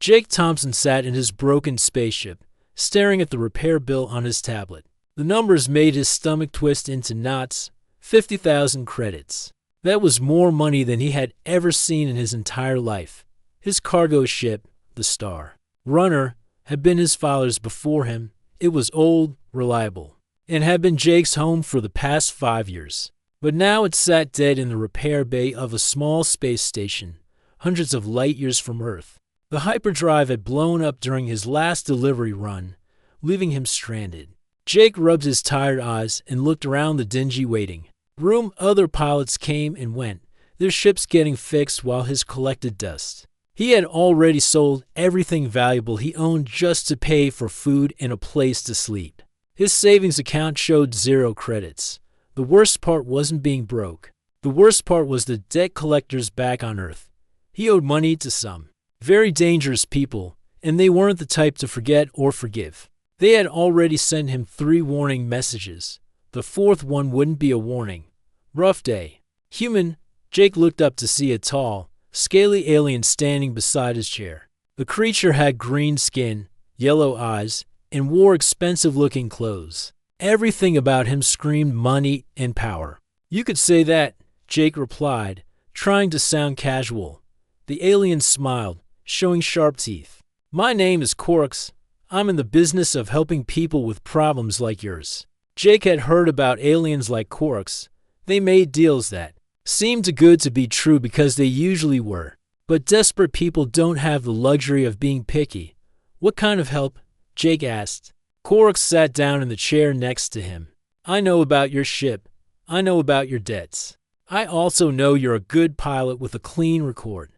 Jake Thompson sat in his broken spaceship, staring at the repair bill on his tablet. The numbers made his stomach twist into knots. 50,000 credits. That was more money than he had ever seen in his entire life. His cargo ship, the Star Runner, had been his father's before him. It was old, reliable, and had been Jake's home for the past 5 years. But now it sat dead in the repair bay of a small space station, hundreds of light years from Earth. The hyperdrive had blown up during his last delivery run, leaving him stranded. Jake rubbed his tired eyes and looked around the dingy waiting room. Other pilots came and went, their ships getting fixed while his collected dust. He had already sold everything valuable he owned just to pay for food and a place to sleep. His savings account showed 0 credits. The worst part wasn't being broke. The worst part was the debt collectors back on Earth. He owed money to some very dangerous people, and they weren't the type to forget or forgive. They had already sent him 3 warning messages. The 4th one wouldn't be a warning. Rough day. Human. Jake looked up to see a tall, scaly alien standing beside his chair. The creature had green skin, yellow eyes, and wore expensive-looking clothes. Everything about him screamed money and power. You could say that, Jake replied, trying to sound casual. The alien smiled, showing sharp teeth. My name is Orcs. I'm in the business of helping people with problems like yours. Jake had heard about aliens like Orcs. They made deals that seemed too good to be true because they usually were. But desperate people don't have the luxury of being picky. What kind of help? Jake asked. Orcs sat down in the chair next to him. I know about your ship. I know about your debts. I also know you're a good pilot with a clean record.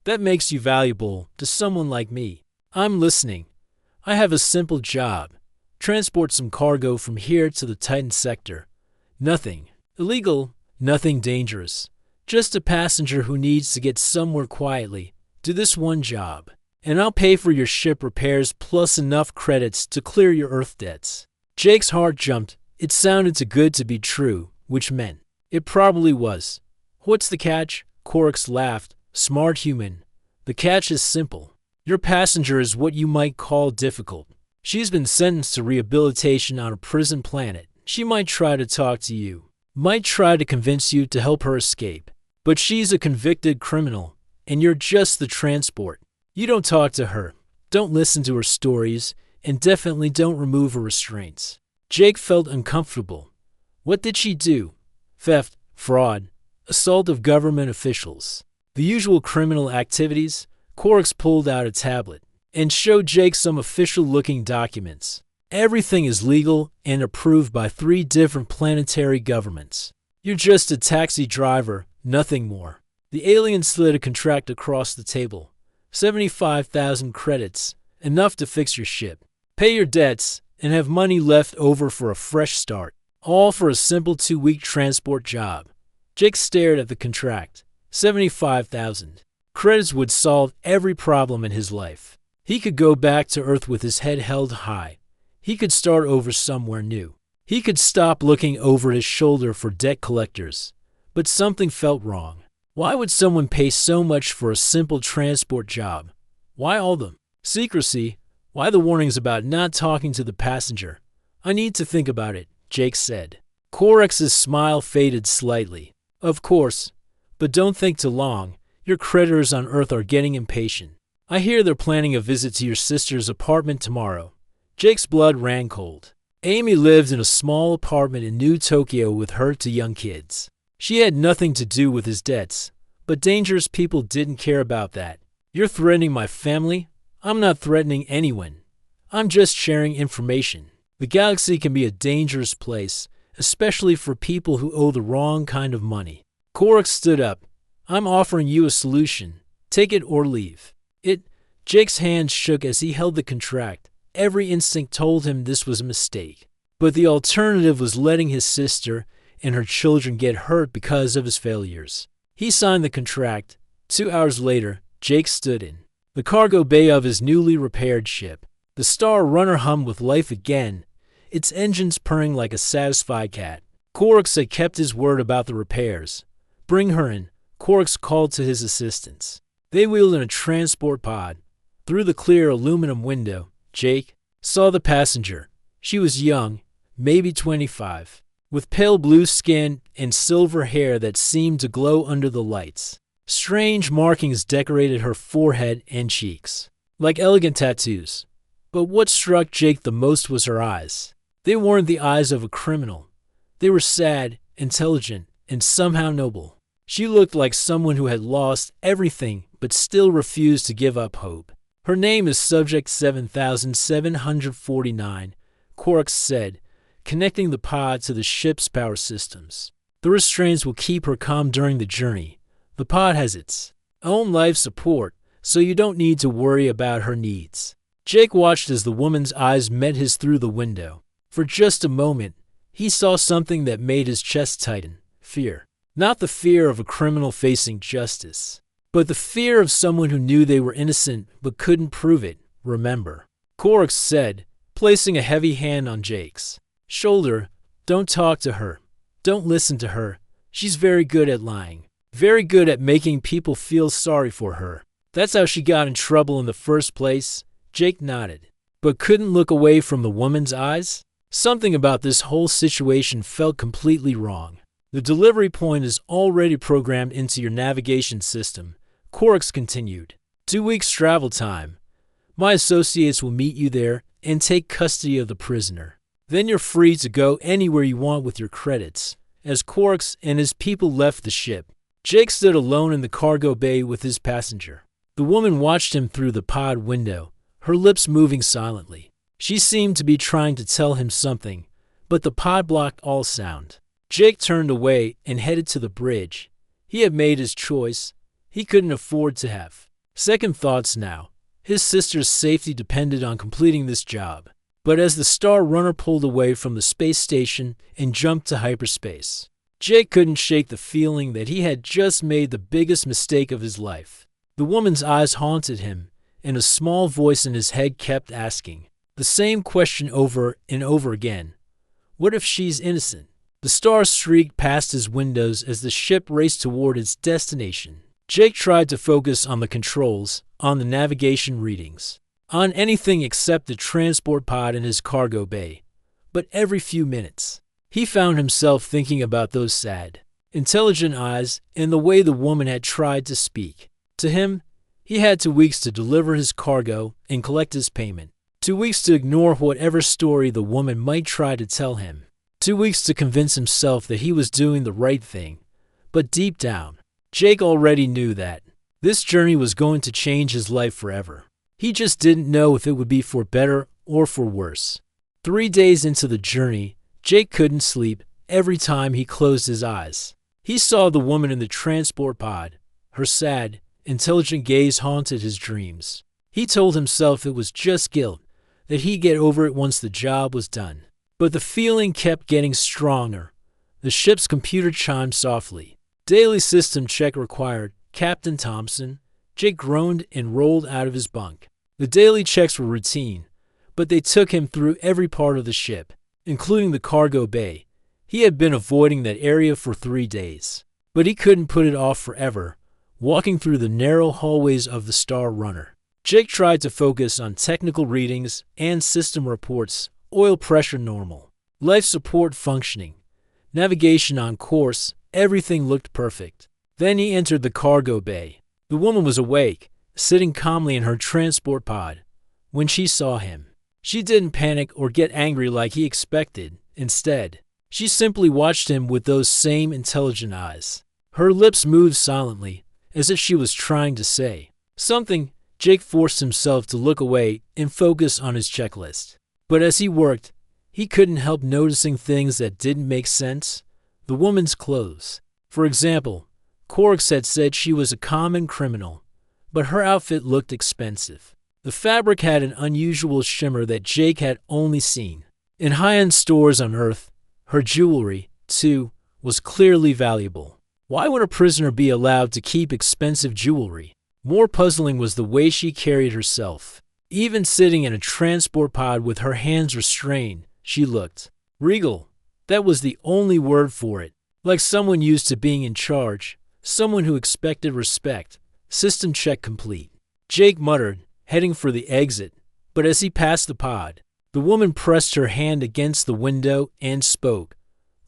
That makes you valuable to someone like me. I'm listening. I have a simple job. Transport some cargo from here to the Titan sector. Nothing illegal, nothing dangerous. Just a passenger who needs to get somewhere quietly. Do this one job, and I'll pay for your ship repairs plus enough credits to clear your Earth debts. Jake's heart jumped. It sounded too good to be true, which meant it probably was. What's the catch? Orcs laughed. Smart human. The catch is simple. Your passenger is what you might call difficult. She's been sentenced to rehabilitation on a prison planet. She might try to talk to you, might try to convince you to help her escape. But she's a convicted criminal, and you're just the transport. You don't talk to her, don't listen to her stories, and definitely don't remove her restraints. Jake felt uncomfortable. What did she do? Theft, fraud, assault of government officials. The usual criminal activities. Orcs pulled out a tablet and showed Jake some official-looking documents. Everything is legal and approved by 3 different planetary governments. You're just a taxi driver, nothing more. The alien slid a contract across the table. 75,000 credits, enough to fix your ship, pay your debts, and have money left over for a fresh start. All for a simple 2-week transport job. Jake stared at the contract. 75,000 credits would solve every problem in his life. He could go back to Earth with his head held high. He could start over somewhere new. He could stop looking over his shoulder for debt collectors. But something felt wrong. Why would someone pay so much for a simple transport job? Why all them? Secrecy? Why the warnings about not talking to the passenger? I need to think about it, Jake said. Korex's smile faded slightly. Of course. But don't think too long. Your creditors on Earth are getting impatient. I hear they're planning a visit to your sister's apartment tomorrow. Jake's blood ran cold. Amy lived in a small apartment in New Tokyo with her 2 young kids. She had nothing to do with his debts, but dangerous people didn't care about that. You're threatening my family? I'm not threatening anyone. I'm just sharing information. The galaxy can be a dangerous place, especially for people who owe the wrong kind of money. Korak stood up. I'm offering you a solution. Take it or leave. Jake's hand shook as he held the contract. Every instinct told him this was a mistake. But the alternative was letting his sister and her children get hurt because of his failures. He signed the contract. 2 hours later, Jake stood in the cargo bay of his newly repaired ship. The Star Runner hummed with life again, its engines purring like a satisfied cat. Koraks had kept his word about the repairs. Bring her in, Koraks called to his assistants. They wheeled in a transport pod. Through the clear aluminum window, Jake saw the passenger. She was young, maybe 25, with pale blue skin and silver hair that seemed to glow under the lights. Strange markings decorated her forehead and cheeks, like elegant tattoos. But what struck Jake the most was her eyes. They weren't the eyes of a criminal. They were sad, intelligent, and somehow noble. She looked like someone who had lost everything but still refused to give up hope. Her name is Subject 7749, Orcs said, connecting the pod to the ship's power systems. The restraints will keep her calm during the journey. The pod has its own life support, so you don't need to worry about her needs. Jake watched as the woman's eyes met his through the window. For just a moment, he saw something that made his chest tighten. Fear. Not the fear of a criminal facing justice, but the fear of someone who knew they were innocent but couldn't prove it. Remember, Orcs said, placing a heavy hand on Jake's shoulder. Don't talk to her. Don't listen to her. She's very good at lying. Very good at making people feel sorry for her. That's how she got in trouble in the first place. Jake nodded, but couldn't look away from the woman's eyes. Something about this whole situation felt completely wrong. The delivery point is already programmed into your navigation system, Orcs continued. 2 weeks travel time. My associates will meet you there and take custody of the prisoner. Then you're free to go anywhere you want with your credits. As Orcs and his people left the ship, Jake stood alone in the cargo bay with his passenger. The woman watched him through the pod window, her lips moving silently. She seemed to be trying to tell him something, but the pod blocked all sound. Jake turned away and headed to the bridge. He had made his choice. He couldn't afford to have second thoughts now. His sister's safety depended on completing this job. But as the Star Runner pulled away from the space station and jumped to hyperspace, Jake couldn't shake the feeling that he had just made the biggest mistake of his life. The woman's eyes haunted him, and a small voice in his head kept asking the same question over and over again. What if she's innocent? The star streaked past his windows as the ship raced toward its destination. Jake tried to focus on the controls, on the navigation readings, on anything except the transport pod in his cargo bay. But every few minutes, he found himself thinking about those sad, intelligent eyes and the way the woman had tried to speak. To him, he had 2 weeks to deliver his cargo and collect his payment. 2 weeks to ignore whatever story the woman might try to tell him. 2 weeks to convince himself that he was doing the right thing. But deep down, Jake already knew that this journey was going to change his life forever. He just didn't know if it would be for better or for worse. 3 days into the journey, Jake couldn't sleep every time he closed his eyes. He saw the woman in the transport pod. Her sad, intelligent gaze haunted his dreams. He told himself it was just guilt, that he'd get over it once the job was done. But the feeling kept getting stronger. The ship's computer chimed softly. Daily system check required, Captain Thompson. Jake groaned and rolled out of his bunk. The daily checks were routine, but they took him through every part of the ship, including the cargo bay. He had been avoiding that area for 3 days, but he couldn't put it off forever, walking through the narrow hallways of the Star Runner. Jake tried to focus on technical readings and system reports. Oil pressure normal. Life support functioning. Navigation on course. Everything looked perfect. Then he entered the cargo bay. The woman was awake, sitting calmly in her transport pod. When she saw him, she didn't panic or get angry like he expected. Instead, she simply watched him with those same intelligent eyes. Her lips moved silently, as if she was trying to say something. Jake forced himself to look away and focus on his checklist. But as he worked, he couldn't help noticing things that didn't make sense. The woman's clothes. For example, Orcs had said she was a common criminal, but her outfit looked expensive. The fabric had an unusual shimmer that Jake had only seen in high-end stores on Earth. Her jewelry, too, was clearly valuable. Why would a prisoner be allowed to keep expensive jewelry? More puzzling was the way she carried herself. Even sitting in a transport pod with her hands restrained, she looked regal. That was the only word for it. Like someone used to being in charge, someone who expected respect. System check complete. Jake muttered, heading for the exit, but as he passed the pod, the woman pressed her hand against the window and spoke.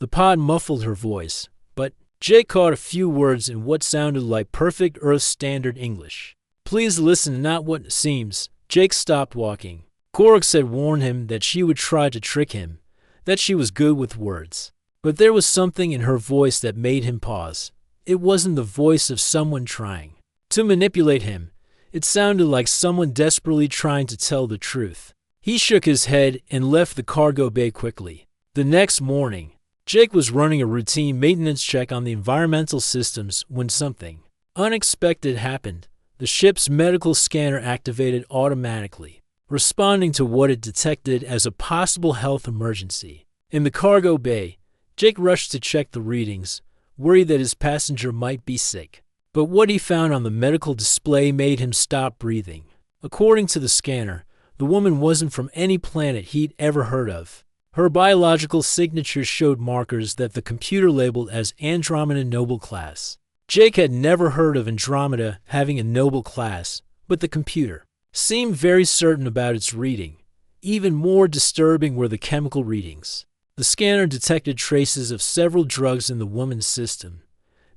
The pod muffled her voice, but Jake caught a few words in what sounded like perfect Earth Standard English. "Please listen, not what it seems." Jake stopped walking. Orcs had warned him that she would try to trick him, that she was good with words. But there was something in her voice that made him pause. It wasn't the voice of someone trying to manipulate him. It sounded like someone desperately trying to tell the truth. He shook his head and left the cargo bay quickly. The next morning, Jake was running a routine maintenance check on the environmental systems when something unexpected happened. The ship's medical scanner activated automatically, responding to what it detected as a possible health emergency. In the cargo bay, Jake rushed to check the readings, worried that his passenger might be sick. But what he found on the medical display made him stop breathing. According to the scanner, the woman wasn't from any planet he'd ever heard of. Her biological signature showed markers that the computer labeled as Andromeda Noble Class. Jake had never heard of Andromeda having a noble class, but the computer seemed very certain about its reading. Even more disturbing were the chemical readings. The scanner detected traces of several drugs in the woman's system: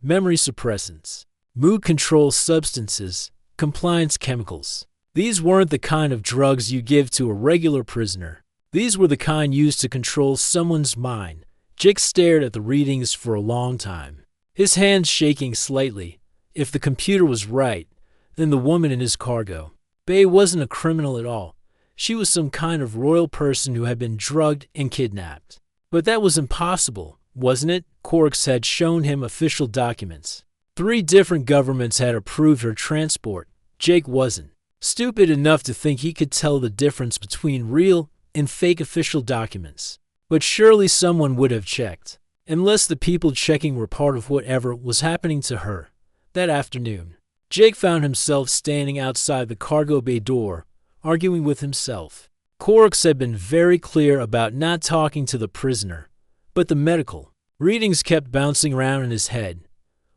memory suppressants, mood control substances, compliance chemicals. These weren't the kind of drugs you give to a regular prisoner. These were the kind used to control someone's mind. Jake stared at the readings for a long time, his hands shaking slightly. If the computer was right, then the woman in his cargo bay wasn't a criminal at all. She was some kind of royal person who had been drugged and kidnapped. But that was impossible, wasn't it? Orcs had shown him official documents. 3 different governments had approved her transport. Jake wasn't stupid enough to think he could tell the difference between real and fake official documents. But surely someone would have checked, unless the people checking were part of whatever was happening to her. That afternoon, Jake found himself standing outside the cargo bay door, arguing with himself. Orcs had been very clear about not talking to the prisoner, but the medical readings kept bouncing around in his head.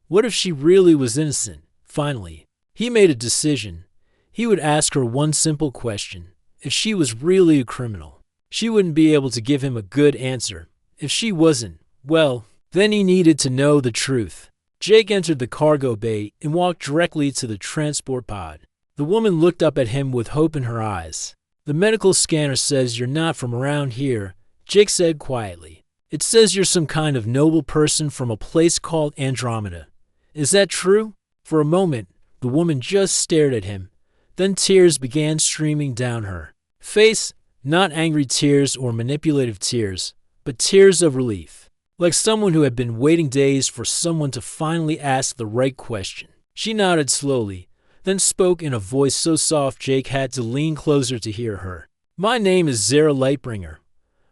What if she really was innocent? Finally, he made a decision. He would ask her one simple question. If she was really a criminal, she wouldn't be able to give him a good answer. If she wasn't, well, then he needed to know the truth. Jake entered the cargo bay and walked directly to the transport pod. The woman looked up at him with hope in her eyes. "The medical scanner says you're not from around here," Jake said quietly. "It says you're some kind of noble person from a place called Andromeda. Is that true?" For a moment, the woman just stared at him. Then tears began streaming down her face, not angry tears or manipulative tears, but tears of relief, like someone who had been waiting days for someone to finally ask the right question. She nodded slowly, then spoke in a voice so soft Jake had to lean closer to hear her. "My name is Zara Lightbringer.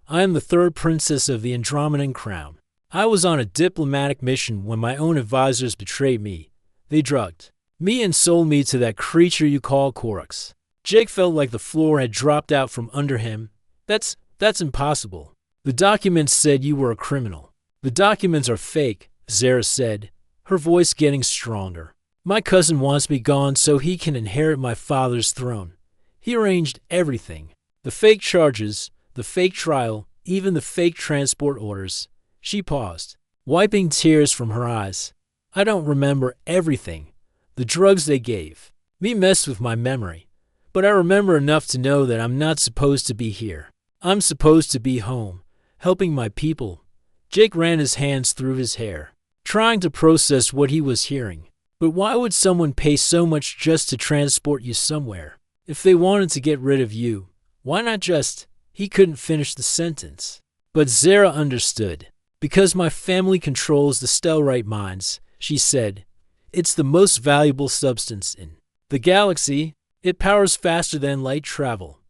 I am the 3rd princess of the Andromedan crown. I was on a diplomatic mission when my own advisors betrayed me. They drugged me and sold me to that creature you call Orcs." Jake felt like the floor had dropped out from under him. That's impossible. "The documents said you were a criminal." "The documents are fake," Zara said, her voice getting stronger. "My cousin wants me gone so he can inherit my father's throne. He arranged everything. The fake charges, the fake trial, even the fake transport orders." She paused, wiping tears from her eyes. "I don't remember everything. The drugs they gave me messed with my memory. But I remember enough to know that I'm not supposed to be here. I'm supposed to be home, helping my people." Jake ran his hands through his hair, trying to process what he was hearing. But why would someone pay so much just to transport you somewhere? If they wanted to get rid of you, why not just— He couldn't finish the sentence. But Zara understood. "Because my family controls the Stellarite mines," she said. "It's the most valuable substance in the galaxy. It powers faster than light travel.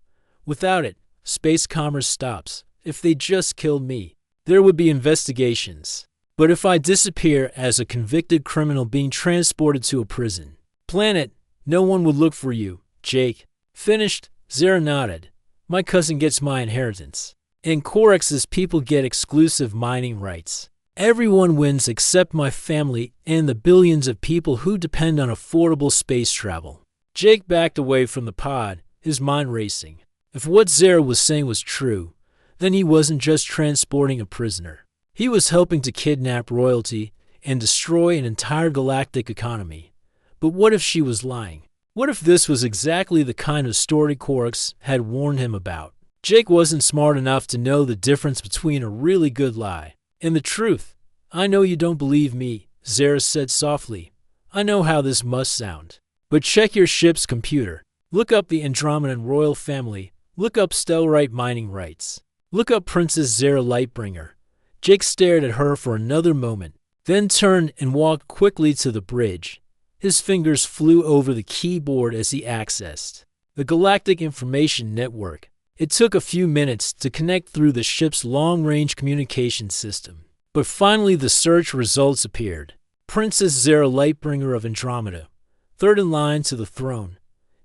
Without it, space commerce stops. If they just killed me, there would be investigations. But if I disappear as a convicted criminal being transported to a prison planet, no one would look for you." Jake finished. Zara nodded. "My cousin gets my inheritance. And Korex's people get exclusive mining rights. Everyone wins except my family and the billions of people who depend on affordable space travel." Jake backed away from the pod, his mind racing. If what Zara was saying was true, then he wasn't just transporting a prisoner. He was helping to kidnap royalty and destroy an entire galactic economy. But what if she was lying? What if this was exactly the kind of story Orcs had warned him about? Jake wasn't smart enough to know the difference between a really good lie and the truth. I know you don't believe me, Zara said softly. I know how this must sound. But check your ship's computer. Look up the Andromedan royal family. Look up Stellarite mining rights. Look up Princess Zara Lightbringer. Jake stared at her for another moment, then turned and walked quickly to the bridge. His fingers flew over the keyboard as he accessed the Galactic Information Network. It took a few minutes to connect through the ship's long-range communication system. But finally the search results appeared. Princess Zara Lightbringer of Andromeda, third in line to the throne.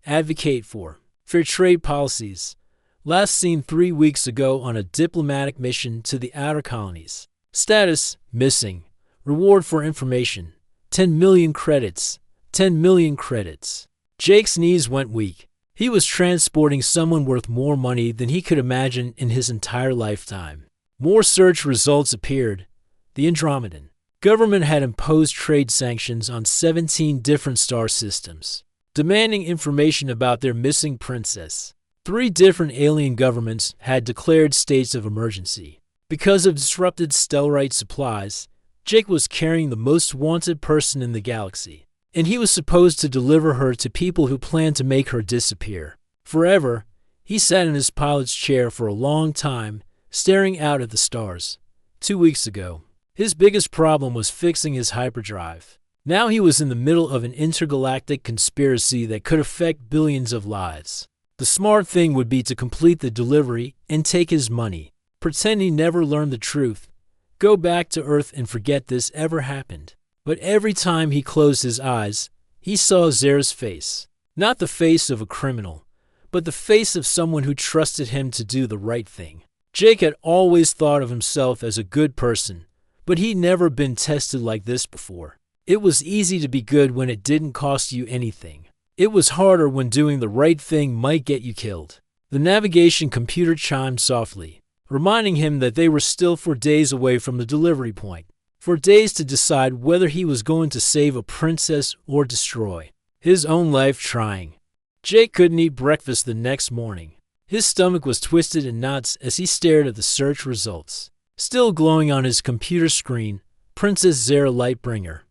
Advocate for fair trade policies. Last seen 3 weeks ago on a diplomatic mission to the outer colonies. Status: missing. Reward for information: 10 million credits. 10 million credits. Jake's knees went weak. He was transporting someone worth more money than he could imagine in his entire lifetime. More search results appeared. The Andromedan government had imposed trade sanctions on 17 different star systems, demanding information about their missing princess. 3 different alien governments had declared states of emergency. Because of disrupted Stellarite supplies, Jake was carrying the most wanted person in the galaxy, and he was supposed to deliver her to people who planned to make her disappear forever. He sat in his pilot's chair for a long time, staring out at the stars. 2 weeks ago, his biggest problem was fixing his hyperdrive. Now he was in the middle of an intergalactic conspiracy that could affect billions of lives. The smart thing would be to complete the delivery and take his money, pretend he never learned the truth, go back to Earth and forget this ever happened. But every time he closed his eyes, he saw Zara's face. Not the face of a criminal, but the face of someone who trusted him to do the right thing. Jake had always thought of himself as a good person, but he'd never been tested like this before. It was easy to be good when it didn't cost you anything. It was harder when doing the right thing might get you killed. The navigation computer chimed softly, reminding him that they were still 4 days away from the delivery point. 4 days to decide whether he was going to save a princess or destroy his own life trying. Jake couldn't eat breakfast the next morning. His stomach was twisted in knots as he stared at the search results. Still glowing on his computer screen, Princess Zara Lightbringer.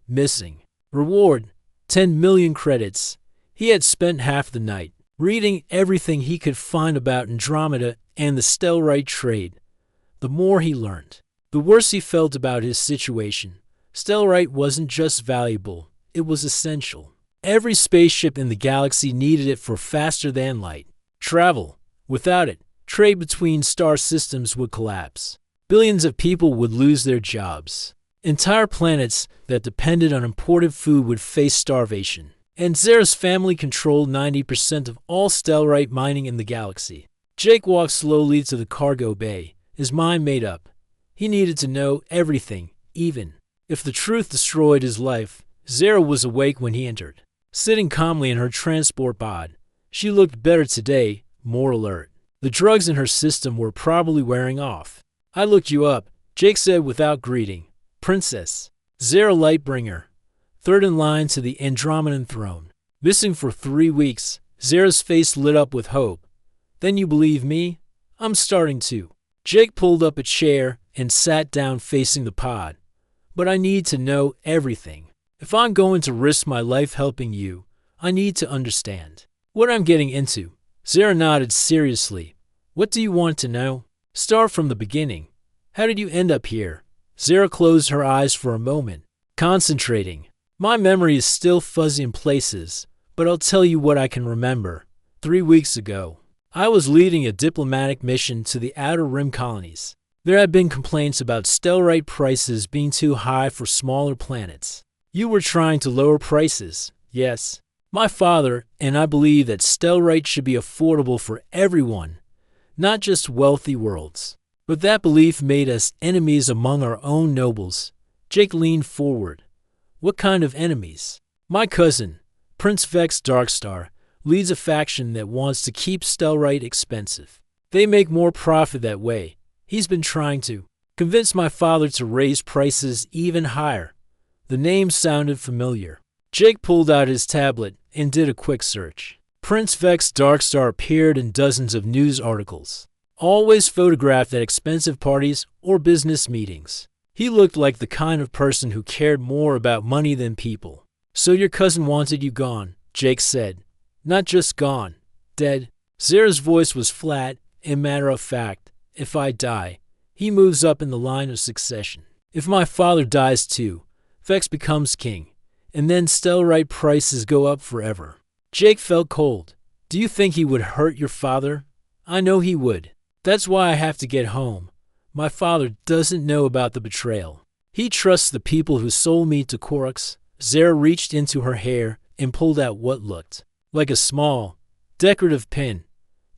Missing. Reward: 10 million credits. He had spent half the night reading everything he could find about Andromeda and the Stellarite trade. The more he learned, the worse he felt about his situation. Stellarite wasn't just valuable, it was essential. Every spaceship in the galaxy needed it for faster-than-light travel. Without it, trade between star systems would collapse. Billions of people would lose their jobs. Entire planets that depended on imported food would face starvation. And Zara's family controlled 90% of all Stellarite mining in the galaxy. Jake walked slowly to the cargo bay, his mind made up. He needed to know everything, even if the truth destroyed his life. Zara was awake when he entered, sitting calmly in her transport pod. She looked better today, more alert. The drugs in her system were probably wearing off. I looked you up, Jake said without greeting. Princess Zara Lightbringer, third in line to the Andromedan throne. Missing for 3 weeks. Zara's face lit up with hope. Then you believe me? I'm starting to. Jake pulled up a chair and sat down facing the pod. But I need to know everything. If I'm going to risk my life helping you, I need to understand what I'm getting into. Zara nodded seriously. What do you want to know? Start from the beginning. How did you end up here? Zara closed her eyes for a moment, concentrating. My memory is still fuzzy in places, but I'll tell you what I can remember. 3 weeks ago, I was leading a diplomatic mission to the Outer Rim colonies. There had been complaints about Stellarite prices being too high for smaller planets. You were trying to lower prices, yes. My father and I believe that Stellarite should be affordable for everyone, not just wealthy worlds. But that belief made us enemies among our own nobles. Jake leaned forward. What kind of enemies? My cousin, Prince Vex Darkstar leads a faction that wants to keep Stellrite expensive. They make more profit that way. He's been trying to convince my father to raise prices even higher. The name sounded familiar. Jake pulled out his tablet and did a quick search. Prince Vex Darkstar appeared in dozens of news articles, always photographed at expensive parties or business meetings. He looked like the kind of person who cared more about money than people. So your cousin wanted you gone, Jake said. Not just gone, dead. Zara's voice was flat and matter-of-fact. If I die, he moves up in the line of succession. If my father dies too, Vex becomes king, and then Stellrite prices go up forever. Jake felt cold. Do you think he would hurt your father? I know he would. That's why I have to get home. My father doesn't know about the betrayal. He trusts the people who sold me to Orcs. Zara reached into her hair and pulled out what looked like a small, decorative pin.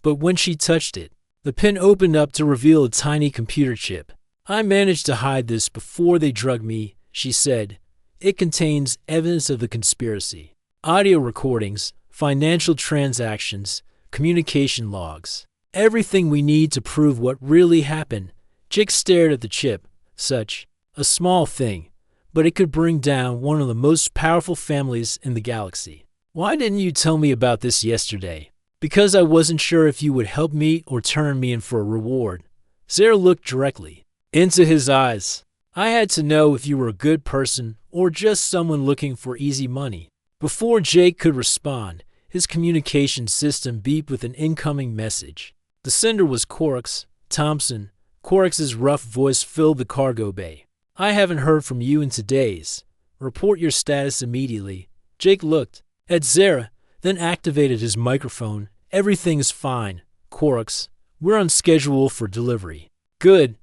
But when she touched it, the pin opened up to reveal a tiny computer chip. I managed to hide this before they drugged me, she said. It contains evidence of the conspiracy. Audio recordings, financial transactions, communication logs. Everything we need to prove what really happened. Jake stared at the chip. Such a small thing, but it could bring down one of the most powerful families in the galaxy. Why didn't you tell me about this yesterday? Because I wasn't sure if you would help me or turn me in for a reward. Zara looked directly into his eyes. I had to know if you were a good person or just someone looking for easy money. Before Jake could respond, his communication system beeped with an incoming message. The sender was Orcs. Thompson. Orcs' rough voice filled the cargo bay. I haven't heard from you in 2 days. Report your status immediately. Jake looked at Zara, then activated his microphone. Everything's fine, Orcs. We're on schedule for delivery. Good,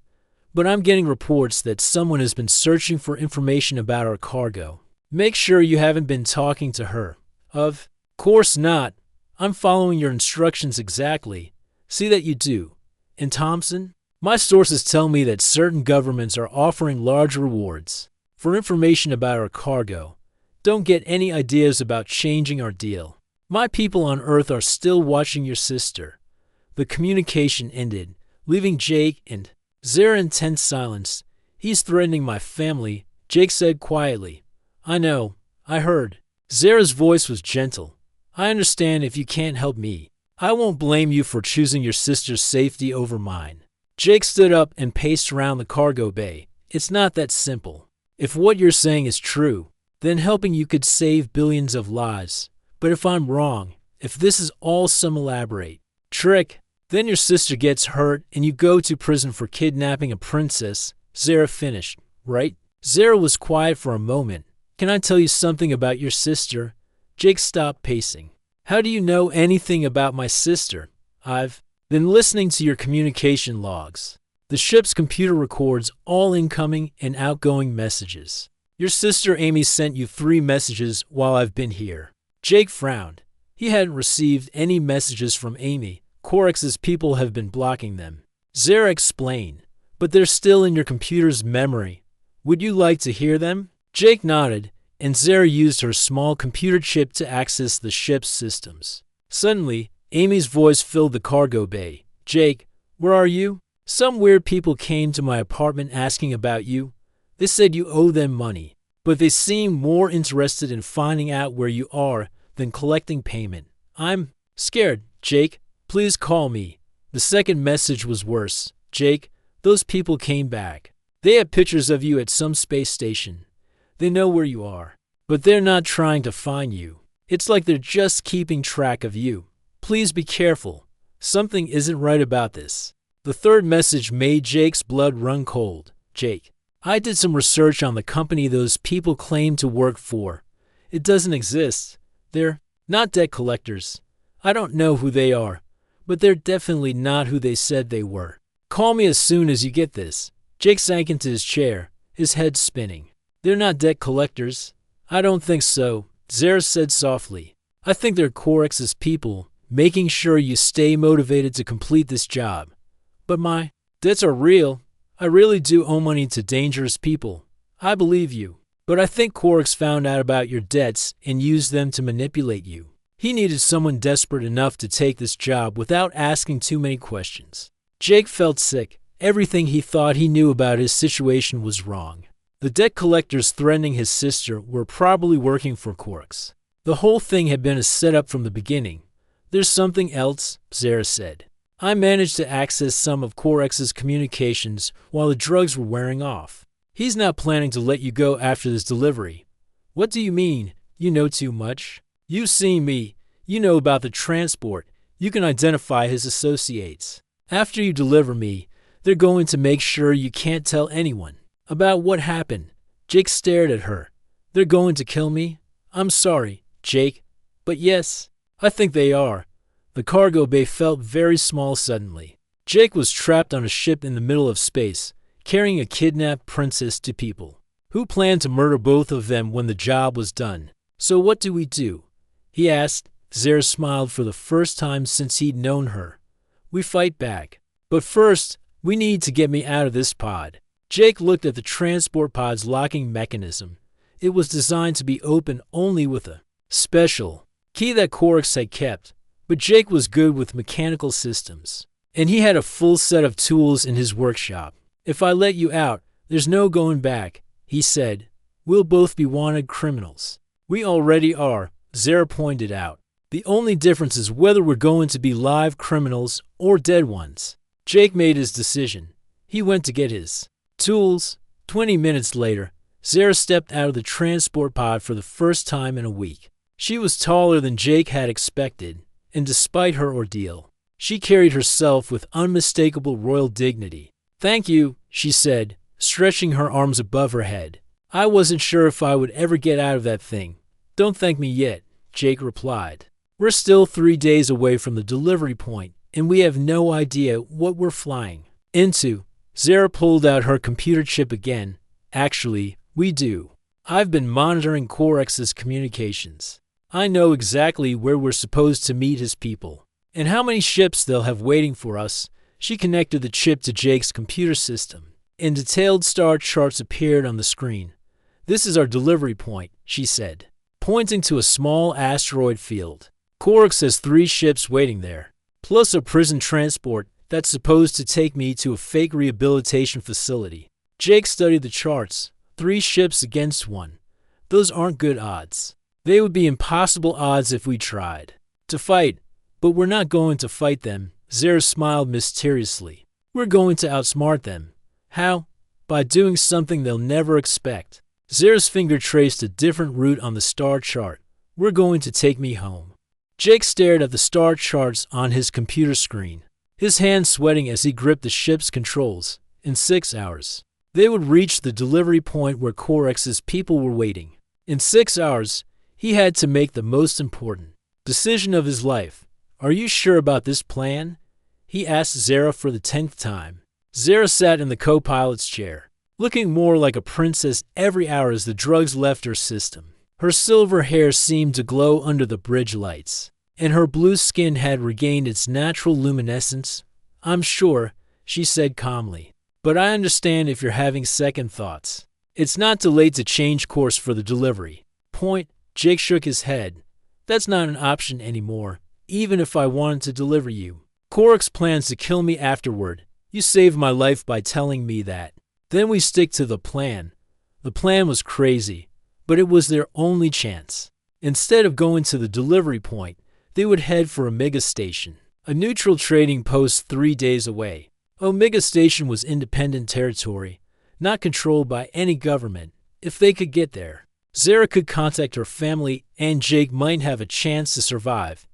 but I'm getting reports that someone has been searching for information about our cargo. Make sure you haven't been talking to her. Of course not. I'm following your instructions exactly. See that you do. And Thompson? My sources tell me that certain governments are offering large rewards for information about our cargo. Don't get any ideas about changing our deal. My people on Earth are still watching your sister. The communication ended, leaving Jake and Zara in tense silence. He's threatening my family, Jake said quietly. I know. I heard. Zara's voice was gentle. I understand if you can't help me. I won't blame you for choosing your sister's safety over mine. Jake stood up and paced around the cargo bay. It's not that simple. If what you're saying is true, then helping you could save billions of lives. But if I'm wrong, if this is all some elaborate trick, then your sister gets hurt and you go to prison for kidnapping a princess. Zara finished, right? Zara was quiet for a moment. Can I tell you something about your sister? Jake stopped pacing. How do you know anything about my sister? I've been listening to your communication logs. The ship's computer records all incoming and outgoing messages. Your sister Amy sent you 3 messages while I've been here. Jake frowned. He hadn't received any messages from Amy. Orcs' people have been blocking them. Zara explained, but they're still in your computer's memory. Would you like to hear them? Jake nodded, and Zara used her small computer chip to access the ship's systems. Suddenly, Amy's voice filled the cargo bay. Jake, where are you? Some weird people came to my apartment asking about you. They said you owe them money, but they seem more interested in finding out where you are than collecting payment. I'm scared, Jake. Please call me. The second message was worse. Jake, those people came back. They have pictures of you at some space station. They know where you are, but they're not trying to find you. It's like they're just keeping track of you. Please be careful. Something isn't right about this. The third message made Jake's blood run cold. Jake, I did some research on the company those people claim to work for. It doesn't exist. They're not debt collectors. I don't know who they are, but they're definitely not who they said they were. Call me as soon as you get this. Jake sank into his chair, his head spinning. They're not debt collectors. I don't think so, Zara said softly. I think they're Orcs' people, making sure you stay motivated to complete this job. But my debts are real. I really do owe money to dangerous people. I believe you. But I think Orcs found out about your debts and used them to manipulate you. He needed someone desperate enough to take this job without asking too many questions. Jake felt sick. Everything he thought he knew about his situation was wrong. The debt collectors threatening his sister were probably working for Orcs. The whole thing had been a setup from the beginning. There's something else, Zara said. I managed to access some of Orcs's communications while the drugs were wearing off. He's not planning to let you go after this delivery. What do you mean? You know too much? You've seen me. You know about the transport. You can identify his associates. After you deliver me, they're going to make sure you can't tell anyone about what happened. Jake stared at her. They're going to kill me? I'm sorry, Jake. But yes, I think they are. The cargo bay felt very small suddenly. Jake was trapped on a ship in the middle of space, carrying a kidnapped princess to people who planned to murder both of them when the job was done. So what do we do? He asked. Zara smiled for the first time since he'd known her. We fight back. But first, we need to get me out of this pod. Jake looked at the transport pod's locking mechanism. It was designed to be open only with a special key that Orcs had kept, but Jake was good with mechanical systems, and he had a full set of tools in his workshop. If I let you out, there's no going back, he said. We'll both be wanted criminals. We already are, Zara pointed out. The only difference is whether we're going to be live criminals or dead ones. Jake made his decision. He went to get his tools. 20 minutes later, Zara stepped out of the transport pod for the first time in a week. She was taller than Jake had expected, and despite her ordeal, she carried herself with unmistakable royal dignity. Thank you, she said, stretching her arms above her head. I wasn't sure if I would ever get out of that thing. Don't thank me yet, Jake replied. We're still 3 days away from the delivery point, and we have no idea what we're flying into. Zara pulled out her computer chip again. Actually, we do. I've been monitoring Orcs's communications. I know exactly where we're supposed to meet his people, and how many ships they'll have waiting for us. She connected the chip to Jake's computer system, and detailed star charts appeared on the screen. This is our delivery point, she said, pointing to a small asteroid field. Orcs has 3 ships waiting there, plus a prison transport that's supposed to take me to a fake rehabilitation facility. Jake studied the charts. 3 ships against 1. Those aren't good odds. They would be impossible odds if we tried to fight, but we're not going to fight them. Zara smiled mysteriously. We're going to outsmart them. How? By doing something they'll never expect. Zara's finger traced a different route on the star chart. We're going to take me home. Jake stared at the star charts on his computer screen, his hands sweating as he gripped the ship's controls. In 6 hours, they would reach the delivery point where Orcs's people were waiting. In 6 hours, he had to make the most important decision of his life. Are you sure about this plan? He asked Zara for the 10th time. Zara sat in the co-pilot's chair, looking more like a princess every hour as the drugs left her system. Her silver hair seemed to glow under the bridge lights, and her blue skin had regained its natural luminescence. I'm sure, she said calmly, but I understand if you're having second thoughts. It's not too late to change course for the delivery point. Jake shook his head. That's not an option anymore, even if I wanted to deliver you. Orcs plans to kill me afterward. You saved my life by telling me that. Then we stick to the plan. The plan was crazy, but it was their only chance. Instead of going to the delivery point, they would head for Omega Station, a neutral trading post 3 days away. Omega Station was independent territory, not controlled by any government. If they could get there, Zara could contact her family and Jake might have a chance to survive.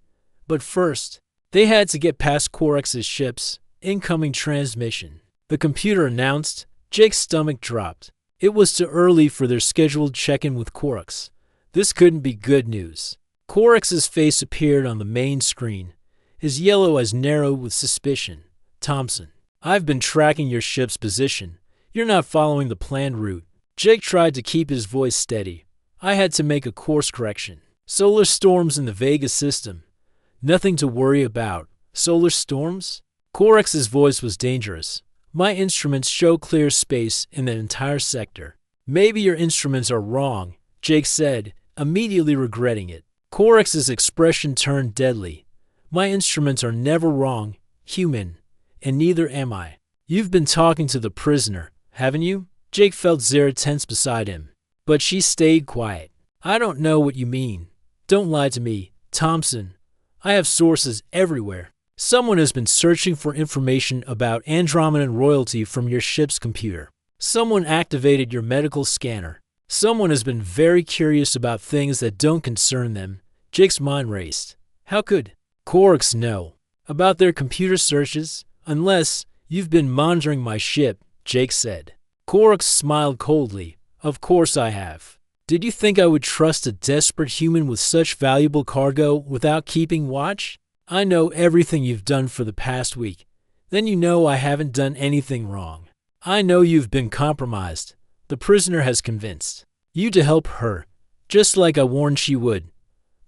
But first, they had to get past Orcs's ships. Incoming transmission, the computer announced. Jake's stomach dropped. It was too early for their scheduled check-in with Orcs. This couldn't be good news. Orcs's face appeared on the main screen, his yellow eyes narrowed with suspicion. Thompson, I've been tracking your ship's position. You're not following the planned route. Jake tried to keep his voice steady. I had to make a course correction. Solar storms in the Vega system. Nothing to worry about. Solar storms? Orcs's voice was dangerous. My instruments show clear space in the entire sector. Maybe your instruments are wrong, Jake said, immediately regretting it. Corax's expression turned deadly. My instruments are never wrong, human, and neither am I. You've been talking to the prisoner, haven't you? Jake felt Zara tense beside him, but she stayed quiet. I don't know what you mean. Don't lie to me, Thompson. I have sources everywhere. Someone has been searching for information about Andromedan royalty from your ship's computer. Someone activated your medical scanner. Someone has been very curious about things that don't concern them. Jake's mind raced. How could Orcs know about their computer searches? Unless you've been monitoring my ship, Jake said. Orcs smiled coldly. Of course I have. Did you think I would trust a desperate human with such valuable cargo without keeping watch? I know everything you've done for the past week. Then you know I haven't done anything wrong. I know you've been compromised. The prisoner has convinced you to help her, just like I warned she would.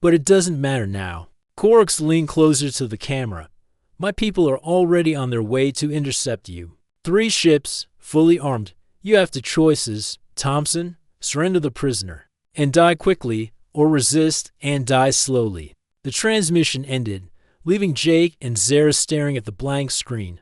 But it doesn't matter now. Orcs leaned closer to the camera. My people are already on their way to intercept you. 3 ships, fully armed. You have 2 choices, Thompson. Surrender the prisoner and die quickly, or resist and die slowly. The transmission ended, leaving Jake and Zara staring at the blank screen.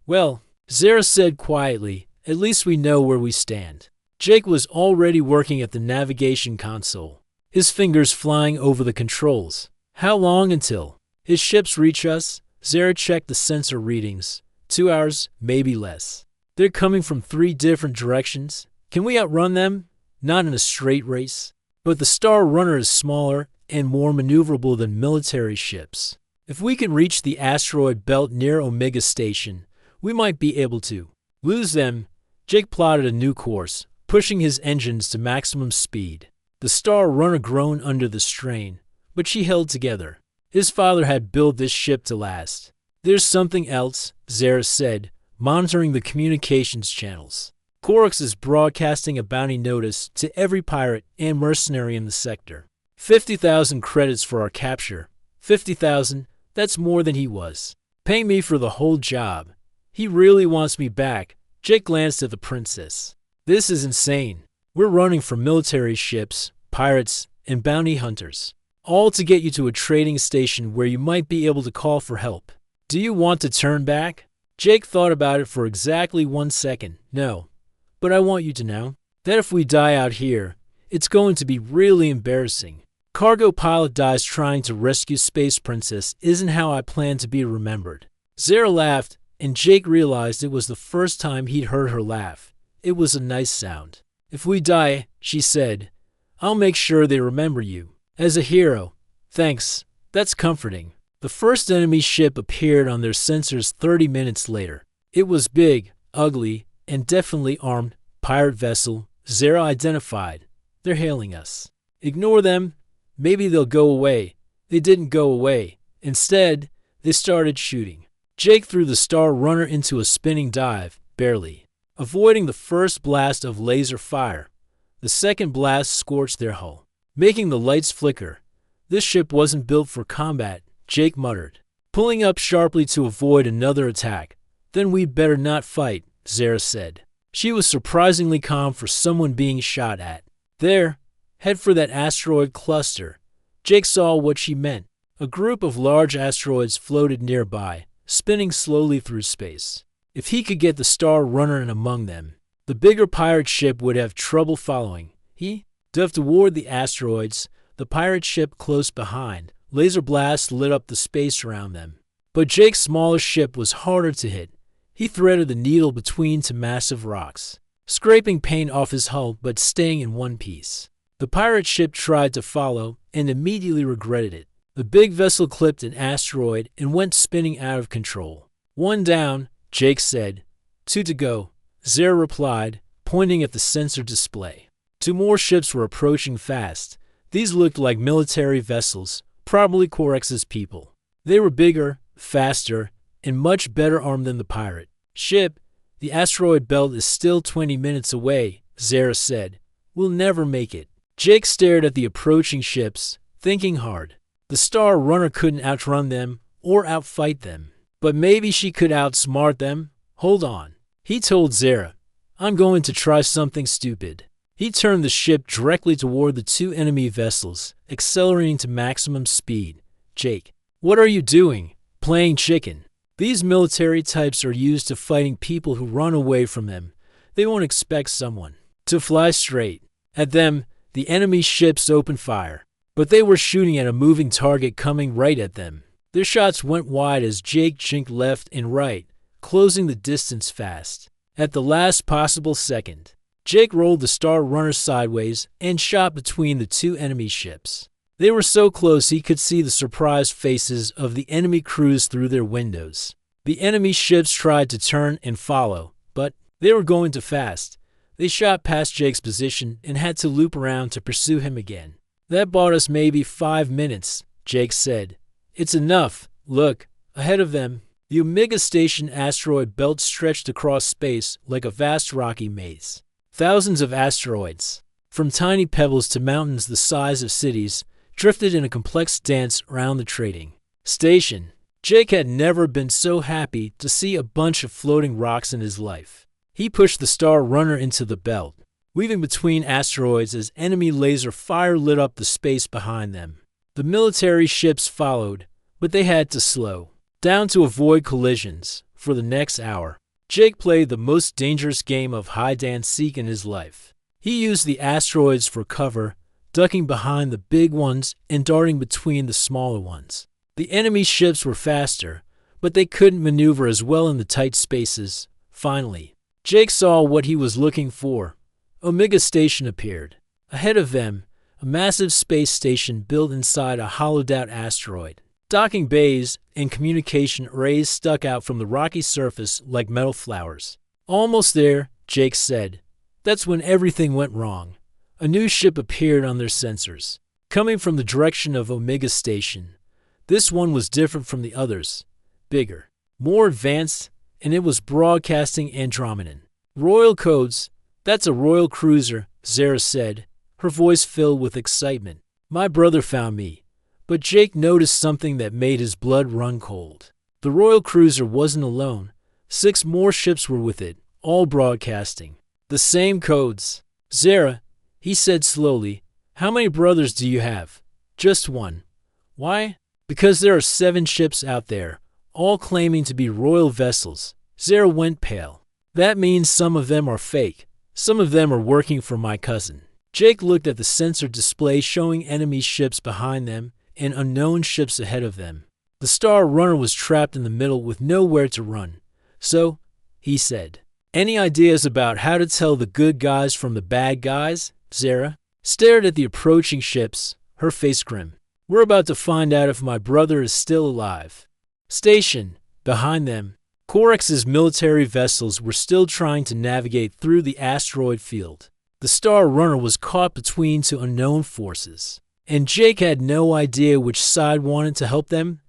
Well, Zara said quietly, at least we know where we stand. Jake was already working at the navigation console, his fingers flying over the controls. How long until his ships reach us? Zara checked the sensor readings. 2 hours, maybe less. They're coming from 3 different directions. Can we outrun them? Not in a straight race. But the Star Runner is smaller and more maneuverable than military ships. If we can reach the asteroid belt near Omega Station, we might be able to lose them. Jake plotted a new course, pushing his engines to maximum speed. The Star Runner groaned under the strain, but she held together. His father had built this ship to last. There's something else, Zara said, monitoring the communications channels. Orcs is broadcasting a bounty notice to every pirate and mercenary in the sector. 50,000 credits for our capture. 50,000, that's more than he was. Pay me for the whole job. He really wants me back. Jake glanced at the princess. This is insane. We're running from military ships, pirates, and bounty hunters, all to get you to a trading station where you might be able to call for help. Do you want to turn back? Jake thought about it for exactly 1 second. No. But I want you to know that if we die out here, it's going to be really embarrassing. Cargo pilot dies trying to rescue Space Princess isn't how I plan to be remembered. Zara laughed, and Jake realized it was the first time he'd heard her laugh. It was a nice sound. If we die, she said, I'll make sure they remember you as a hero. Thanks. That's comforting. The first enemy ship appeared on their sensors 30 minutes later. It was big, ugly, and definitely armed. Pirate vessel, Zara identified. They're hailing us. Ignore them. Maybe they'll go away. They didn't go away. Instead, they started shooting. Jake threw the Star Runner into a spinning dive, barely avoiding the first blast of laser fire. The second blast scorched their hull, making the lights flicker. This ship wasn't built for combat, Jake muttered, pulling up sharply to avoid another attack. Then we'd better not fight, Zara said. She was surprisingly calm for someone being shot at. There, head for that asteroid cluster. Jake saw what she meant. A group of large asteroids floated nearby, spinning slowly through space. If he could get the Star Runner in among them, the bigger pirate ship would have trouble following. He dove toward the asteroids, the pirate ship close behind. Laser blasts lit up the space around them. But Jake's smaller ship was harder to hit. He threaded the needle between two massive rocks, scraping paint off his hull but staying in one piece. The pirate ship tried to follow and immediately regretted it. The big vessel clipped an asteroid and went spinning out of control. 1 down, Jake said. 2 to go, Zara replied, pointing at the sensor display. 2 more ships were approaching fast. These looked like military vessels, probably Corax's people. They were bigger, faster, and much better armed than the pirate ship. The asteroid belt is still 20 minutes away, Zara said. We'll never make it. Jake stared at the approaching ships, thinking hard. The Star Runner couldn't outrun them or outfight them, but maybe she could outsmart them. Hold on, he told Zara. I'm going to try something stupid. He turned the ship directly toward the two enemy vessels, accelerating to maximum speed. Jake, what are you doing? Playing chicken. These military types are used to fighting people who run away from them. They won't expect someone to fly straight at them. The enemy ships opened fire, but they were shooting at a moving target coming right at them. Their shots went wide as Jake jinked left and right, closing the distance fast. At the last possible second, Jake rolled the Star Runner sideways and shot between the two enemy ships. They were so close he could see the surprised faces of the enemy crews through their windows. The enemy ships tried to turn and follow, but they were going too fast. They shot past Jake's position and had to loop around to pursue him again. That bought us maybe 5 minutes, Jake said. It's enough. Look, ahead of them, the Omega Station asteroid belt stretched across space like a vast rocky maze. Thousands of asteroids, from tiny pebbles to mountains the size of cities, drifted in a complex dance around the trading station. Jake had never been so happy to see a bunch of floating rocks in his life. He pushed the Star Runner into the belt, weaving between asteroids as enemy laser fire lit up the space behind them. The military ships followed, but they had to slow down to avoid collisions. For the next hour, Jake played the most dangerous game of hide-and-seek in his life. He used the asteroids for cover, ducking behind the big ones and darting between the smaller ones. The enemy ships were faster, but they couldn't maneuver as well in the tight spaces. Finally, Jake saw what he was looking for. Omega Station appeared. Ahead of them, a massive space station built inside a hollowed-out asteroid. Docking bays and communication arrays stuck out from the rocky surface like metal flowers. Almost there, Jake said. That's when everything went wrong. A new ship appeared on their sensors, coming from the direction of Omega Station. This one was different from the others. Bigger, more advanced, and it was broadcasting Andromedan royal codes. That's a royal cruiser, Zara said, her voice filled with excitement. My brother found me. But Jake noticed something that made his blood run cold. The royal cruiser wasn't alone. 6 more ships were with it, all broadcasting the same codes. Zara, he said slowly, how many brothers do you have? Just one. Why? Because there are 7 ships out there, all claiming to be royal vessels. Zara went pale. That means some of them are fake. Some of them are working for my cousin. Jake looked at the sensor display showing enemy ships behind them and unknown ships ahead of them. The Star Runner was trapped in the middle with nowhere to run. So, he said, any ideas about how to tell the good guys from the bad guys? Zara stared at the approaching ships, her face grim. We're about to find out if my brother is still alive. Station, behind them, Orcs' military vessels were still trying to navigate through the asteroid field. The Star Runner was caught between 2 unknown forces, and Jake had no idea which side wanted to help them.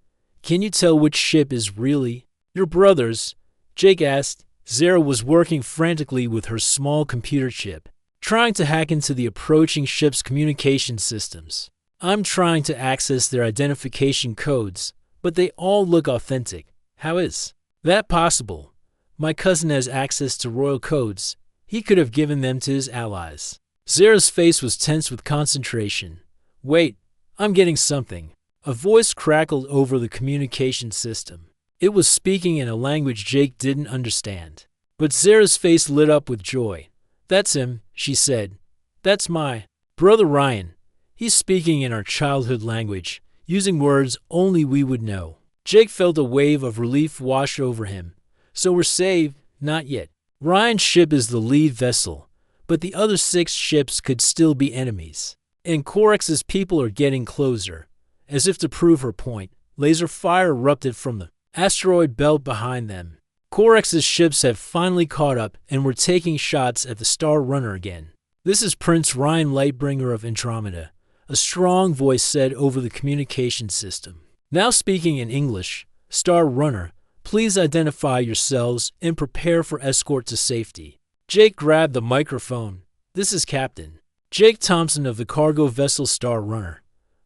Can you tell which ship is really your brother's? Jake asked. Zara was working frantically with her small computer chip, trying to hack into the approaching ship's communication systems. I'm trying to access their identification codes, but they all look authentic. How is that possible? My cousin has access to royal codes. He could have given them to his allies. Zara's face was tense with concentration. Wait, I'm getting something. A voice crackled over the communication system. It was speaking in a language Jake didn't understand. But Zara's face lit up with joy. That's him, she said. That's my brother Ryan. He's speaking in our childhood language, using words only we would know. Jake felt a wave of relief wash over him. So we're saved? Not yet. Ryan's ship is the lead vessel, but the other 6 ships could still be enemies. And Orcs' people are getting closer. As if to prove her point, laser fire erupted from the asteroid belt behind them. Orcs' ships have finally caught up and were taking shots at the Star Runner again. This is Prince Ryan Lightbringer of Andromeda, a strong voice said over the communication system. Now speaking in English, Star Runner, please identify yourselves and prepare for escort to safety. Jake grabbed the microphone. This is Captain Jake Thompson of the cargo vessel Star Runner.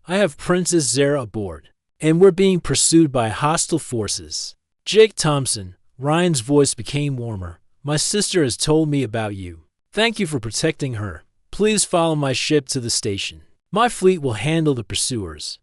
I have Princess Zara aboard, and we're being pursued by hostile forces. Jake Thompson, Ryan's voice became warmer. My sister has told me about you. Thank you for protecting her. Please follow my ship to the station. My fleet will handle the pursuers.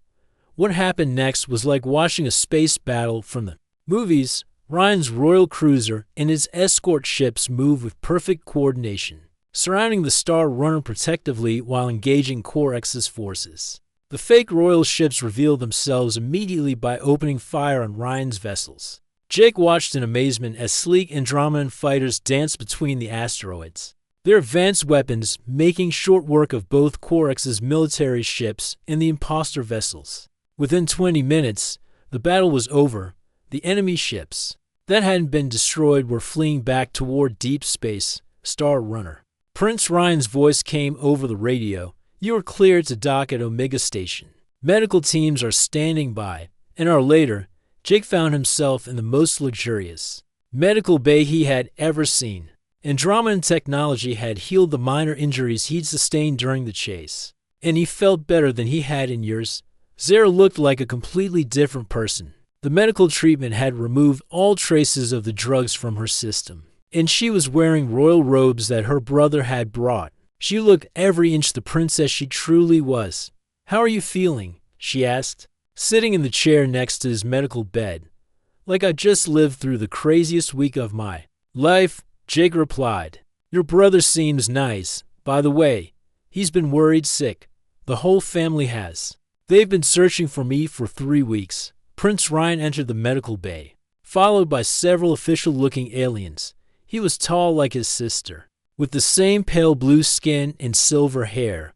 What happened next was like watching a space battle from the movies. Ryan's royal cruiser and his escort ships moved with perfect coordination, surrounding the Star Runner protectively while engaging Orcs' forces. The fake royal ships revealed themselves immediately by opening fire on Ryan's vessels. Jake watched in amazement as sleek Andromedan fighters danced between the asteroids, their advanced weapons making short work of both Orcs' military ships and the imposter vessels. Within 20 minutes, the battle was over. The enemy ships that hadn't been destroyed were fleeing back toward deep space. Star Runner. Prince Ryan's voice came over the radio. You are cleared to dock at Omega Station. Medical teams are standing by. An hour later, Jake found himself in the most luxurious medical bay he had ever seen. Andromedan technology had healed the minor injuries he'd sustained during the chase, and he felt better than he had in years. Zara looked like a completely different person. The medical treatment had removed all traces of the drugs from her system, and she was wearing royal robes that her brother had brought. She looked every inch the princess she truly was. How are you feeling? She asked, sitting in the chair next to his medical bed. Like I just lived through the craziest week of my life, Jake replied. Your brother seems nice. By the way, he's been worried sick. The whole family has. They've been searching for me for 3 weeks. Prince Ryan entered the medical bay, followed by several official-looking aliens. He was tall like his sister, with the same pale blue skin and silver hair,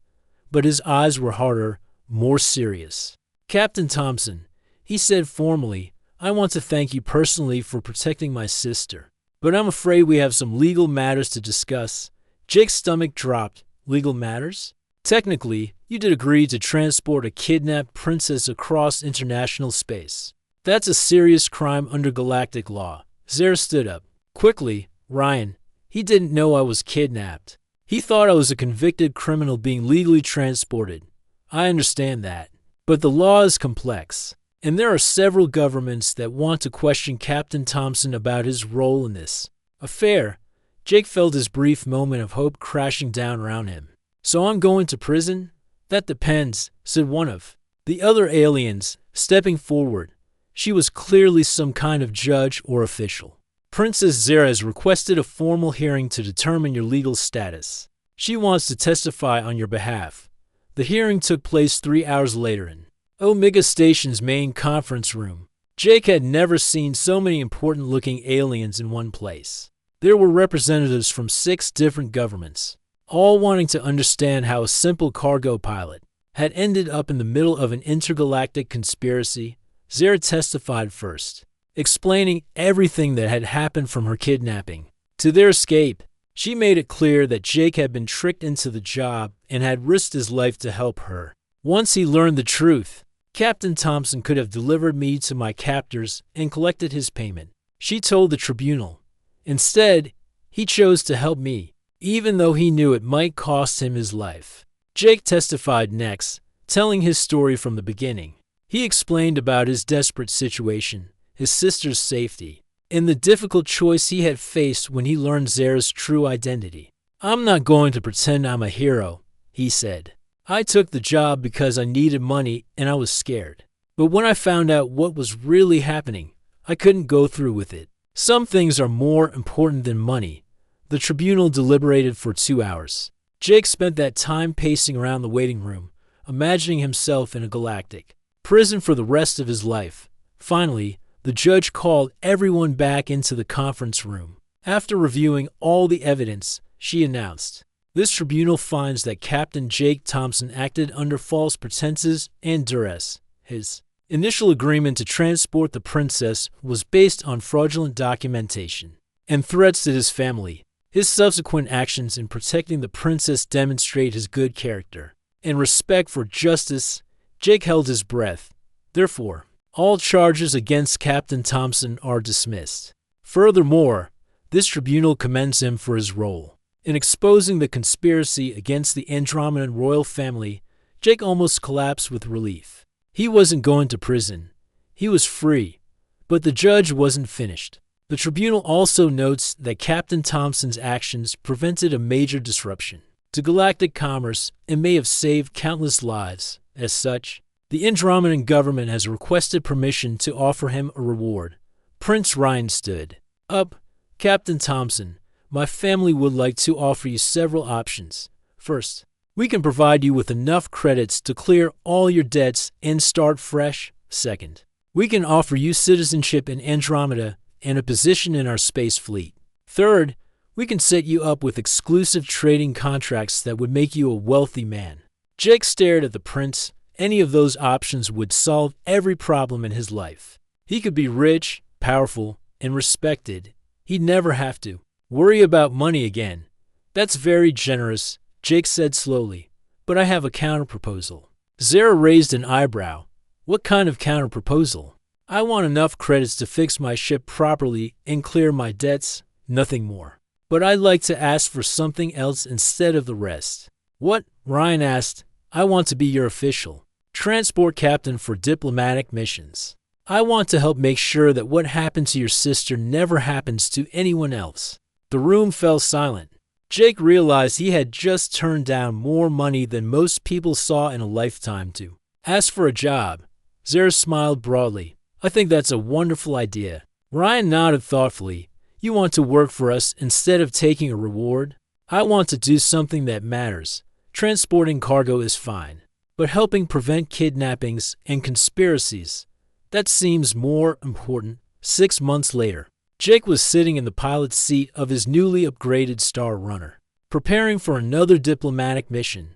but his eyes were harder, more serious. Captain Thompson, he said formally, I want to thank you personally for protecting my sister, but I'm afraid we have some legal matters to discuss. Jake's stomach dropped. Legal matters? Technically, you did agree to transport a kidnapped princess across international space. That's a serious crime under galactic law. Zara stood up. Quickly, Ryan, he didn't know I was kidnapped. He thought I was a convicted criminal being legally transported. I understand that. But the law is complex, and there are several governments that want to question Captain Thompson about his role in this affair. Jake felt his brief moment of hope crashing down around him. So I'm going to prison? That depends, said one of the other aliens, stepping forward. She was clearly some kind of judge or official. Princess Zara has requested a formal hearing to determine your legal status. She wants to testify on your behalf. The hearing took place 3 hours later in Omega Station's main conference room. Jake had never seen so many important-looking aliens in one place. There were representatives from 6 different governments, all wanting to understand how a simple cargo pilot had ended up in the middle of an intergalactic conspiracy. Zara testified first, explaining everything that had happened from her kidnapping to their escape. She made it clear that Jake had been tricked into the job and had risked his life to help her. Once he learned the truth, Captain Thompson could have delivered me to my captors and collected his payment, she told the tribunal. Instead, he chose to help me, even though he knew it might cost him his life. Jake testified next, telling his story from the beginning. He explained about his desperate situation, his sister's safety, and the difficult choice he had faced when he learned Zara's true identity. I'm not going to pretend I'm a hero, he said. I took the job because I needed money and I was scared. But when I found out what was really happening, I couldn't go through with it. Some things are more important than money. The tribunal deliberated for 2 hours. Jake spent that time pacing around the waiting room, imagining himself in a galactic prison for the rest of his life. Finally, the judge called everyone back into the conference room. After reviewing all the evidence, she announced, this tribunal finds that Captain Jake Thompson acted under false pretenses and duress. His initial agreement to transport the princess was based on fraudulent documentation and threats to his family. His subsequent actions in protecting the princess demonstrate his good character and respect for justice. Jake held his breath. Therefore, all charges against Captain Thompson are dismissed. Furthermore, this tribunal commends him for his role in exposing the conspiracy against the Andromedan royal family. Jake almost collapsed with relief. He wasn't going to prison. He was free. But the judge wasn't finished. The tribunal also notes that Captain Thompson's actions prevented a major disruption to galactic commerce and may have saved countless lives. As such, the Andromedan government has requested permission to offer him a reward. Prince Ryan stood up. Captain Thompson, my family would like to offer you several options. First, we can provide you with enough credits to clear all your debts and start fresh. Second, we can offer you citizenship in Andromeda and a position in our space fleet. Third, we can set you up with exclusive trading contracts that would make you a wealthy man. Jake stared at the prince. Any of those options would solve every problem in his life. He could be rich, powerful, and respected. He'd never have to worry about money again. That's very generous, Jake said slowly, but I have a counterproposal. Zara raised an eyebrow. What kind of counterproposal? I want enough credits to fix my ship properly and clear my debts, nothing more. But I'd like to ask for something else instead of the rest. What? Ryan asked. I want to be your official transport captain for diplomatic missions. I want to help make sure that what happened to your sister never happens to anyone else. The room fell silent. Jake realized he had just turned down more money than most people saw in a lifetime to ask for a job. Zara smiled broadly. I think that's a wonderful idea. Ryan nodded thoughtfully. You want to work for us instead of taking a reward? I want to do something that matters. Transporting cargo is fine, but helping prevent kidnappings and conspiracies, that seems more important. 6 months later, Jake was sitting in the pilot's seat of his newly upgraded Star Runner, preparing for another diplomatic mission.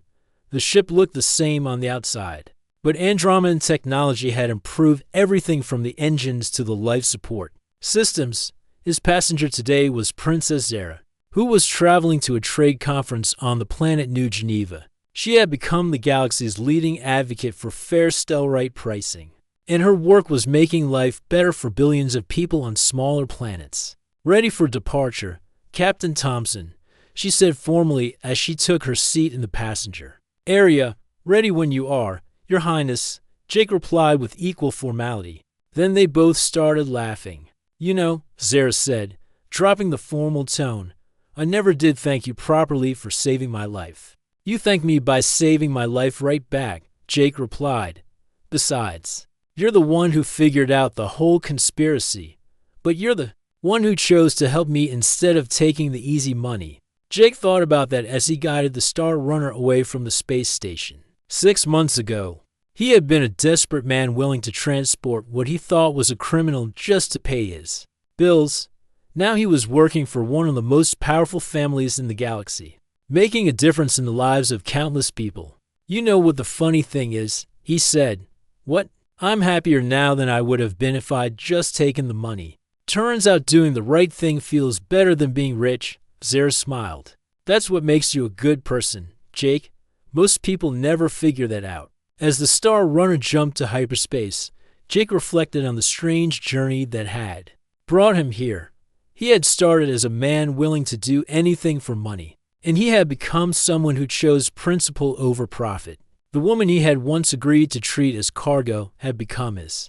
The ship looked the same on the outside, but Andromedan technology had improved everything from the engines to the life support systems. His passenger today was Princess Zara, who was traveling to a trade conference on the planet New Geneva. She had become the galaxy's leading advocate for fair stellarite pricing, and her work was making life better for billions of people on smaller planets. Ready for departure, Captain Thompson, she said formally as she took her seat in the passenger area. Ready when you are, Your Highness, Jake replied with equal formality. Then they both started laughing. You know, Zara said, dropping the formal tone, I never did thank you properly for saving my life. You thank me by saving my life right back, Jake replied. Besides, you're the one who figured out the whole conspiracy, but you're the one who chose to help me instead of taking the easy money. Jake thought about that as he guided the Star Runner away from the space station. 6 months ago, he had been a desperate man willing to transport what he thought was a criminal just to pay his bills. Now he was working for one of the most powerful families in the galaxy, making a difference in the lives of countless people. You know what the funny thing is, he said. What? I'm happier now than I would have been if I'd just taken the money. Turns out doing the right thing feels better than being rich, Zara smiled. That's what makes you a good person, Jake. Most people never figure that out. As the Star Runner jumped to hyperspace, Jake reflected on the strange journey that had brought him here. He had started as a man willing to do anything for money, and he had become someone who chose principle over profit. The woman he had once agreed to treat as cargo had become his